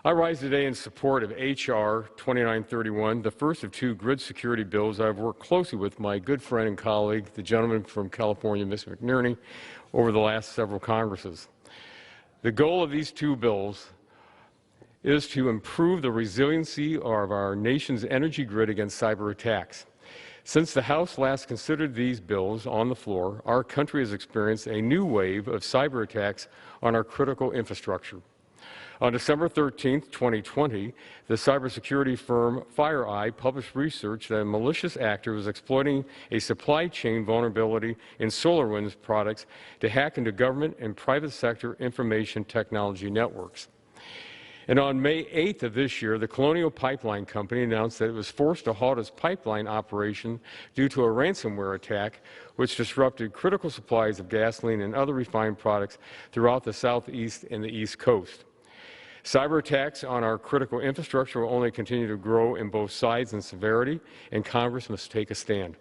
I rise today in support of H.R. 2931, the first of two grid security bills I've worked closely with my good friend and colleague, the gentleman from California, Mr. McNerney, over the last several Congresses. The goal of these two bills is to improve the resiliency of our nation's energy grid against cyber attacks. Since the House last considered these bills on the floor, our country has experienced a new wave of cyber attacks on our critical infrastructure. On December 13, 2020, the cybersecurity firm FireEye published research that a malicious actor was exploiting a supply chain vulnerability in SolarWinds products to hack into government and private sector information technology networks. And on May 8th of this year, the Colonial Pipeline Company announced that it was forced to halt its pipeline operation due to a ransomware attack which disrupted critical supplies of gasoline and other refined products throughout the Southeast and the East Coast. Cyber attacks on our critical infrastructure will only continue to grow in both size and severity, and Congress must take a stand.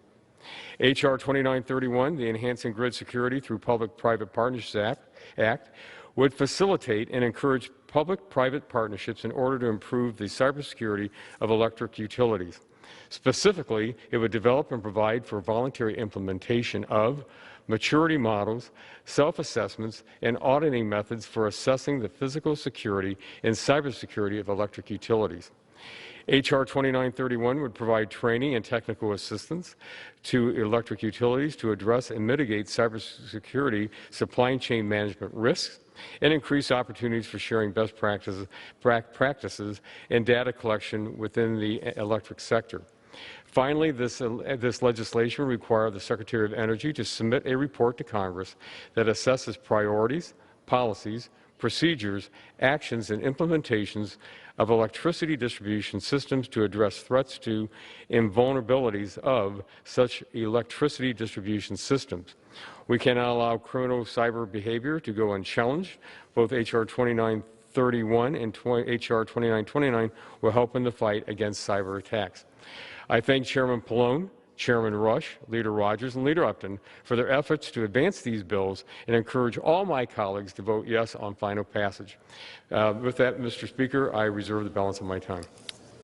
H.R. 2931, the Enhancing Grid Security through Public-Private Partnerships Act, would facilitate and encourage public-private partnerships in order to improve the cybersecurity of electric utilities. Specifically, it would develop and provide for voluntary implementation of maturity models, self-assessments, and auditing methods for assessing the physical security and cybersecurity of electric utilities. H.R. 2931 would provide training and technical assistance to electric utilities to address and mitigate cybersecurity supply chain management risks and increase opportunities for sharing best practices and data collection within the electric sector. Finally, this legislation will require the Secretary of Energy to submit a report to Congress that assesses priorities, policies, procedures, actions, and implementations of electricity distribution systems to address threats to and vulnerabilities of such electricity distribution systems. We cannot allow criminal cyber behavior to go unchallenged. Both H.R. 2931 and H.R. 2929 will help in the fight against cyber attacks. I thank Chairman Pallone, Chairman Rush, Leader Rogers, and Leader Upton for their efforts to advance these bills and encourage all my colleagues to vote yes on final passage. With that, Mr. Speaker, I reserve the balance of my time.